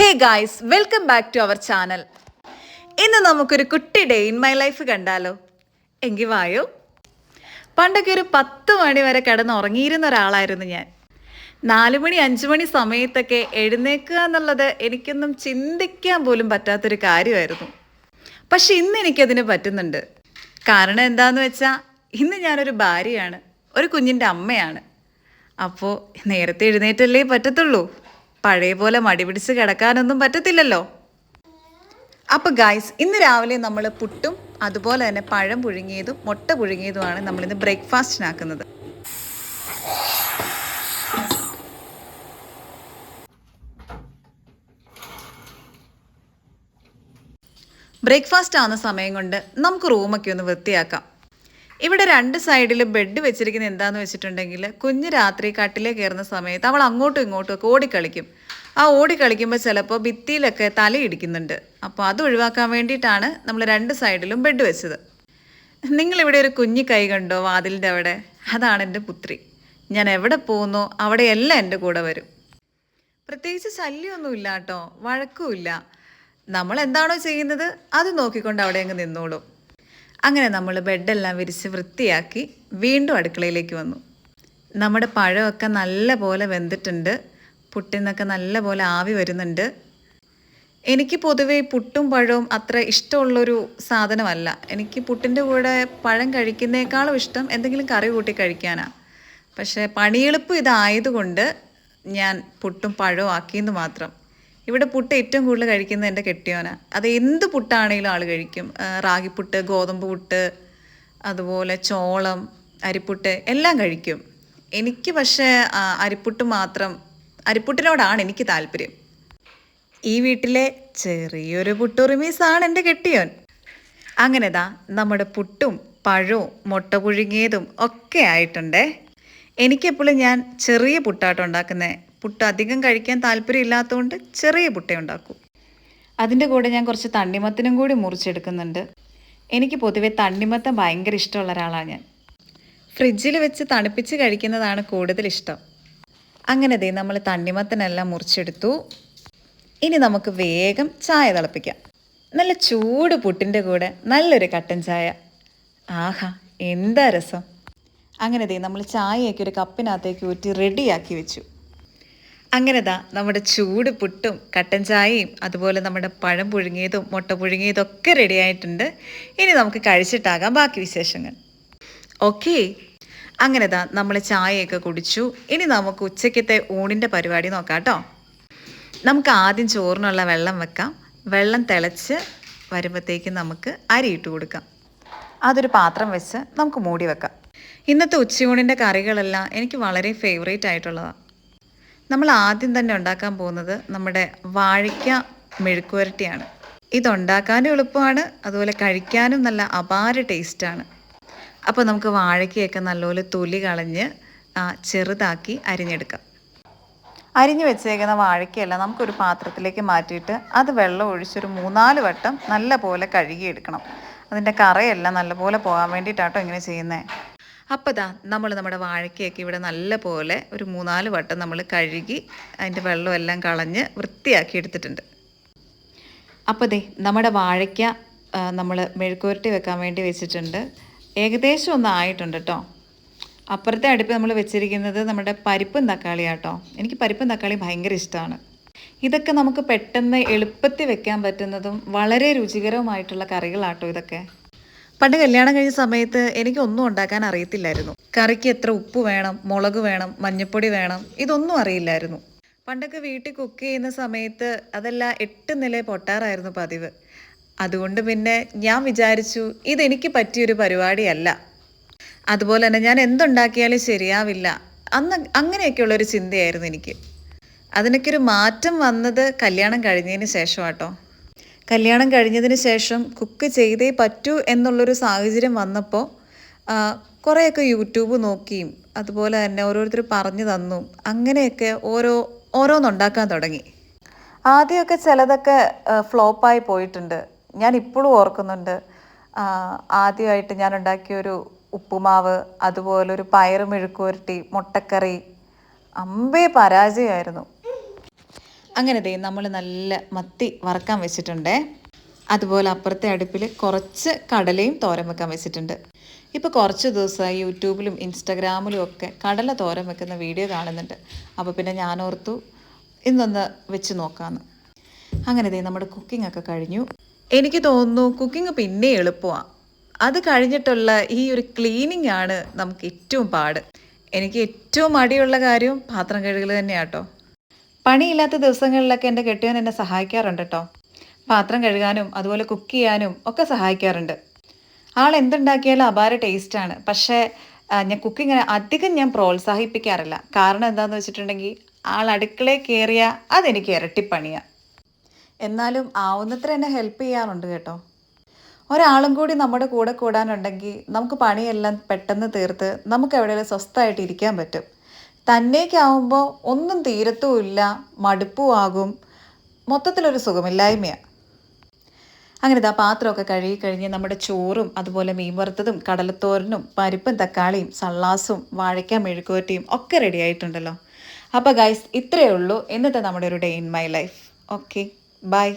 Hey guys, welcome back to our channel. ഇന്ന് നമുക്കൊരു കുട്ടി ഡേ ഇൻ മൈ ലൈഫ് കണ്ടാലോ? എങ്കിൽ വായോ. പണ്ടൊക്കെ ഒരു 10 മണി വരെ കിടന്നുറങ്ങിയിരുന്ന ഒരാളായിരുന്നു ഞാൻ. 4 മണി 5 മണി സമയത്തൊക്കെ എഴുന്നേൽക്കുക എന്നുള്ളത് എനിക്കൊന്നും ചിന്തിക്കാൻ പോലും പറ്റാത്തൊരു കാര്യമായിരുന്നു. പക്ഷെ ഇന്ന് എനിക്കതിന് പറ്റുന്നുണ്ട്. കാരണം എന്താന്ന് വെച്ചാൽ ഇന്ന് ഞാനൊരു ഭാര്യയാണ്, ഒരു കുഞ്ഞിൻ്റെ അമ്മയാണ്. അപ്പോൾ നേരത്തെ എഴുന്നേറ്റല്ലേ പറ്റത്തുള്ളൂ. പഴയ പോലെ മടി പിടിച്ച് കിടക്കാനൊന്നും പറ്റത്തില്ലല്ലോ. അപ്പോൾ ഗായ്സ്, ഇന്ന് രാവിലെ നമ്മൾ പുട്ടും അതുപോലെ തന്നെ പഴം പുഴുങ്ങിയതും മുട്ട പുഴുങ്ങിയതുമാണ് നമ്മളിന്ന് ബ്രേക്ക്ഫാസ്റ്റിനാക്കുന്നത്. ബ്രേക്ക്ഫാസ്റ്റ് ആവുന്ന സമയം കൊണ്ട് നമുക്ക് റൂമൊക്കെ ഒന്ന് വൃത്തിയാക്കാം. ഇവിടെ 2 സൈഡിലും ബെഡ് വെച്ചിരിക്കുന്നത് എന്താണെന്ന് വെച്ചിട്ടുണ്ടെങ്കിൽ, കുഞ്ഞ് രാത്രി കട്ടിലേ കയറുന്ന സമയത്ത് അവൾ അങ്ങോട്ടും ഇങ്ങോട്ടും ഒക്കെ ഓടിക്കളിക്കും. ആ ഓടിക്കളിക്കുമ്പോൾ ചിലപ്പോൾ ഭിത്തിയിലൊക്കെ തലയിടിക്കുന്നുണ്ട്. അപ്പോൾ അത് ഒഴിവാക്കാൻ വേണ്ടിയിട്ടാണ് നമ്മൾ 2 സൈഡിലും ബെഡ് വെച്ചത്. നിങ്ങളിവിടെ ഒരു കുഞ്ഞി കൈ കണ്ടോ വാതിലിൻ്റെ അവിടെ? അതാണ് എൻ്റെ പുത്രി. ഞാൻ എവിടെ പോകുന്നോ അവിടെയെല്ലാം എൻ്റെ കൂടെ വരും. പ്രത്യേകിച്ച് ശല്യമൊന്നുമില്ല കേട്ടോ, വഴക്കുമില്ല. നമ്മൾ എന്താണോ ചെയ്യുന്നത് അത് നോക്കിക്കൊണ്ട് അവിടെ അങ്ങ് നിന്നോളും. അങ്ങനെ നമ്മൾ ബെഡെല്ലാം വിരിച്ച് വൃത്തിയാക്കി വീണ്ടും അടുക്കളയിലേക്ക് വന്നു. നമ്മുടെ പഴമൊക്കെ നല്ല പോലെ വെന്തിട്ടുണ്ട്. പുട്ടിൽ നിന്നൊക്കെ നല്ല പോലെ ആവി വരുന്നുണ്ട്. എനിക്ക് പൊതുവേ പുട്ടും പഴവും അത്ര ഇഷ്ടമുള്ളൊരു സാധനമല്ല. എനിക്ക് പുട്ടിൻ്റെ കൂടെ പഴം കഴിക്കുന്നേക്കാളും ഇഷ്ടം എന്തെങ്കിലും കറി കൂട്ടി കഴിക്കാനാണ്. പക്ഷേ പണിയെളുപ്പം ഇതായതുകൊണ്ട് ഞാൻ പുട്ടും പഴവും ആക്കിയെന്ന് മാത്രം. ഇവിടെ പുട്ട് ഏറ്റവും കൂടുതൽ കഴിക്കുന്നത് എൻ്റെ കെട്ടിയോനാണ്. അത് എന്ത് പുട്ടാണെങ്കിലും ആൾ കഴിക്കും. റാഗിപ്പുട്ട്, ഗോതമ്പ് പുട്ട്, അതുപോലെ ചോളം, അരിപ്പുട്ട് എല്ലാം കഴിക്കും. എനിക്ക് പക്ഷേ അരിപ്പുട്ട് മാത്രം, അരിപ്പുട്ടിനോടാണ് എനിക്ക് താല്പര്യം. ഈ വീട്ടിലെ ചെറിയൊരു പുട്ടുറിമീസാണ് എൻ്റെ കെട്ടിയോൻ. അങ്ങനെതാ നമ്മുടെ പുട്ടും പഴവും മുട്ട പുഴുങ്ങിയതും ഒക്കെ ആയിട്ടുണ്ടേ. എനിക്കെപ്പോഴും ഞാൻ ചെറിയ പുട്ടാട്ടോ ഉണ്ടാക്കുന്നത്. പുട്ട് അധികം കഴിക്കാൻ താല്പര്യം ഇല്ലാത്തതുകൊണ്ട് ചെറിയ പുട്ടേ ഉണ്ടാക്കൂ. അതിൻ്റെ കൂടെ ഞാൻ കുറച്ച് തണ്ണിമത്തനും കൂടി മുറിച്ചെടുക്കുന്നുണ്ട്. എനിക്ക് പൊതുവെ തണ്ണിമത്തൻ ഭയങ്കര ഇഷ്ടമുള്ള ഒരാളാണ് ഞാൻ. ഫ്രിഡ്ജിൽ വെച്ച് തണുപ്പിച്ച് കഴിക്കുന്നതാണ് കൂടുതൽ ഇഷ്ടം. അങ്ങനെ ദേ നമ്മൾ തണ്ണിമത്തനെല്ലാം മുറിച്ചെടുത്തു. ഇനി നമുക്ക് വേഗം ചായ തിളപ്പിക്കാം. നല്ല ചൂട് പുട്ടിൻ്റെ കൂടെ നല്ലൊരു കട്ടൻ ചായ. ആഹാ, എന്താ രസം. അങ്ങനെ ദേ നമ്മൾ ചായയൊക്കെ ഒരു കപ്പിനകത്തേക്ക് ഊറ്റി റെഡിയാക്കി വെച്ചു. അങ്ങനെതാ നമ്മുടെ ചൂട് പുട്ടും കട്ടൻ ചായയും അതുപോലെ നമ്മുടെ പഴം പുഴുങ്ങിയതും മുട്ട പുഴുങ്ങിയതും ഒക്കെ റെഡി ആയിട്ടുണ്ട്. ഇനി നമുക്ക് കഴിച്ചിട്ടാകാം ബാക്കി വിശേഷങ്ങൾ. ഓക്കെ, അങ്ങനെതാ നമ്മൾ ചായയൊക്കെ കുടിച്ചു. ഇനി നമുക്ക് ഉച്ചയ്ക്കത്തെ ഊണിൻ്റെ പരിപാടി നോക്കാം കേട്ടോ. നമുക്ക് ആദ്യം ചോറിനുള്ള വെള്ളം വെക്കാം. വെള്ളം തിളച്ച് വരുമ്പോഴത്തേക്കും നമുക്ക് അരി ഇട്ട് കൊടുക്കാം. അതൊരു പാത്രം വെച്ച് നമുക്ക് മൂടി വെക്കാം. ഇന്നത്തെ ഉച്ചയൂണിൻ്റെ കറികളെല്ലാം എനിക്ക് വളരെ ഫേവറേറ്റ് ആയിട്ടുള്ളതാണ്. നമ്മൾ ആദ്യം തന്നെ ഉണ്ടാക്കാൻ പോകുന്നത് നമ്മുടെ വാഴയ്ക്ക മെഴുക്കുവരട്ടിയാണ്. ഇതുണ്ടാക്കാനും എളുപ്പമാണ്, അതുപോലെ കഴിക്കാനും നല്ല അപാര ടേസ്റ്റാണ്. അപ്പോൾ നമുക്ക് വാഴയ്ക്കയൊക്കെ നല്ലപോലെ തൊലി കളഞ്ഞ് ചെറുതാക്കി അരിഞ്ഞെടുക്കാം. അരിഞ്ഞു വെച്ചേക്കുന്ന വാഴയ്ക്കയെല്ലാം നമുക്കൊരു പാത്രത്തിലേക്ക് മാറ്റിയിട്ട് അത് വെള്ളം ഒഴിച്ചൊരു 3-4 വട്ടം നല്ല പോലെ കഴുകിയെടുക്കണം. അതിൻ്റെ കറയെല്ലാം നല്ലപോലെ പോകാൻ വേണ്ടിയിട്ടാട്ടോ ഇങ്ങനെ ചെയ്യുന്നത്. അപ്പോൾ ദാ നമ്മുടെ വാഴയ്ക്കയൊക്കെ ഇവിടെ നല്ല പോലെ ഒരു 3-4 വട്ടം നമ്മൾ കഴുകി അതിൻ്റെ വെള്ളമെല്ലാം കളഞ്ഞ് വൃത്തിയാക്കി എടുത്തിട്ടുണ്ട്. അപ്പോൾ ദേ നമ്മുടെ വാഴയ്ക്ക നമ്മൾ മെഴുക്കുവരട്ടി വെക്കാൻ വേണ്ടി വെച്ചിട്ടുണ്ട്. ഏകദേശം ഒന്ന് ആയിട്ടുണ്ട് കേട്ടോ. അപ്പുറത്തെ അടുപ്പ് നമ്മൾ വെച്ചിരിക്കുന്നത് നമ്മുടെ പരിപ്പും തക്കാളിയാട്ടോ. എനിക്ക് പരിപ്പും തക്കാളി ഭയങ്കര ഇഷ്ടമാണ്. ഇതൊക്കെ നമുക്ക് പെട്ടെന്ന് എളുപ്പത്തിൽ വെക്കാൻ പറ്റുന്നതും വളരെ രുചികരവുമായിട്ടുള്ള കറികളാട്ടോ ഇതൊക്കെ. പണ്ട് കല്യാണം കഴിഞ്ഞ സമയത്ത് എനിക്കൊന്നും ഉണ്ടാക്കാൻ അറിയത്തില്ലായിരുന്നു. കറിക്ക് എത്ര ഉപ്പ് വേണം, മുളക് വേണം, മഞ്ഞൾപ്പൊടി വേണം, ഇതൊന്നും അറിയില്ലായിരുന്നു. പണ്ടൊക്കെ വീട്ടിൽ കുക്ക് ചെയ്യുന്ന സമയത്ത് അതെല്ലാം 8 നില പൊട്ടാറായിരുന്നു പതിവ്. അതുകൊണ്ട് പിന്നെ ഞാൻ വിചാരിച്ചു ഇതെനിക്ക് പറ്റിയൊരു പരിപാടിയല്ല. അതുപോലെ തന്നെ ഞാൻ എന്തുണ്ടാക്കിയാലും ശരിയാവില്ല, അങ്ങനെയൊക്കെയുള്ളൊരു ചിന്തയായിരുന്നു എനിക്ക്. അതിനൊക്കെ ഒരു മാറ്റം വന്നത് കല്യാണം കഴിഞ്ഞതിന് ശേഷമാട്ടോ. കല്യാണം കഴിഞ്ഞതിന് ശേഷം കുക്ക് ചെയ്തേ പറ്റൂ എന്നുള്ളൊരു സാഹചര്യം വന്നപ്പോൾ കുറേയൊക്കെ യൂട്യൂബ് നോക്കിയും അതുപോലെ തന്നെ ഓരോരുത്തർ പറഞ്ഞു തന്നും അങ്ങനെയൊക്കെ ഓരോന്നുണ്ടാക്കാൻ തുടങ്ങി. ആദ്യമൊക്കെ ചിലതൊക്കെ ഫ്ലോപ്പായി പോയിട്ടുണ്ട്. ഞാൻ ഇപ്പോഴും ഓർക്കുന്നുണ്ട്. ആദ്യമായിട്ട് ഞാൻ ഉണ്ടാക്കിയൊരു ഉപ്പുമാവ്, അതുപോലെ ഒരു പയറ് മെഴുക്കുവരട്ടി, മുട്ടക്കറി, അമ്പേ പരാജയമായിരുന്നു. അങ്ങനെ ദേ നമ്മൾ നല്ല മത്തി വറക്കാൻ വെച്ചിട്ടുണ്ടേ. അതുപോലെ അപ്പുറത്തെ അടുപ്പിൽ കുറച്ച് കടലയും തോരൻ വെക്കാൻ വെച്ചിട്ടുണ്ട്. ഇപ്പോൾ കുറച്ച് ദിവസമായി യൂട്യൂബിലും ഇൻസ്റ്റഗ്രാമിലും ഒക്കെ കടല തോരൻ വെക്കുന്ന വീഡിയോ കാണുന്നുണ്ട്. അപ്പോൾ പിന്നെ ഞാനോർത്തു ഇന്നൊന്ന് വെച്ച് നോക്കാമെന്ന്. അങ്ങനെ ദേ നമ്മുടെ കുക്കിംഗ് ഒക്കെ കഴിഞ്ഞു. എനിക്ക് തോന്നുന്നു കുക്കിംഗ് പിന്നെ എളുപ്പമാണ്. അത് കഴിഞ്ഞിട്ടുള്ള ഈ ഒരു ക്ലീനിങ് ആണ് നമുക്ക് ഏറ്റവും പാട്. എനിക്ക് ഏറ്റവും മടിയുള്ള കാര്യം പാത്രം കഴുകൽ തന്നെയാണ് കേട്ടോ. പണിയില്ലാത്ത ദിവസങ്ങളിലൊക്കെ എൻ്റെ കെട്ടിയവൻ എന്നെ സഹായിക്കാറുണ്ട് കേട്ടോ. പാത്രം കഴുകാനും അതുപോലെ കുക്ക് ചെയ്യാനും ഒക്കെ സഹായിക്കാറുണ്ട്. ആൾ എന്തുണ്ടാക്കിയാലും അപാര ടേസ്റ്റാണ്. പക്ഷേ ഞാൻ കുക്കിങ്ങിനെ അധികം ഞാൻ പ്രോത്സാഹിപ്പിക്കാറില്ല. കാരണം എന്താണെന്ന് വെച്ചിട്ടുണ്ടെങ്കിൽ ആൾ അടുക്കളയിൽ കയറിയാൽ അതെനിക്ക് ഇരട്ടിപ്പണിയാണ്. എന്നാലും ആവുന്നത്ര എന്നെ ഹെൽപ്പ് ചെയ്യാറുണ്ട് കേട്ടോ. ഒരാളും കൂടി നമ്മുടെ കൂടെ കൂടാനുണ്ടെങ്കിൽ നമുക്ക് പണിയെല്ലാം പെട്ടെന്ന് തീർത്ത് നമുക്ക് എവിടെയെങ്കിലും സ്വസ്ഥമായിട്ട് ഇരിക്കാൻ പറ്റും. തന്നേക്കാവുമ്പോൾ ഒന്നും തീരത്തുമില്ല, മടുപ്പും ആകും, മൊത്തത്തിലൊരു സുഖമില്ലായ്മയാണ്. അങ്ങനെ ഇതാ പാത്രമൊക്കെ കഴുകി കഴിഞ്ഞ് നമ്മുടെ ചോറും അതുപോലെ മീൻ വറുത്തതും കടലത്തോരനും പരിപ്പും തക്കാളിയും സള്ളാസും വാഴയ്ക്ക മെഴുക്കുവരട്ടിയും ഒക്കെ റെഡി ആയിട്ടുണ്ടല്ലോ. അപ്പോൾ ഗൈസ് ഇത്രയേ ഉള്ളൂ ഇന്നത്തെ നമ്മുടെ ഒരു day in my life. Okay, by.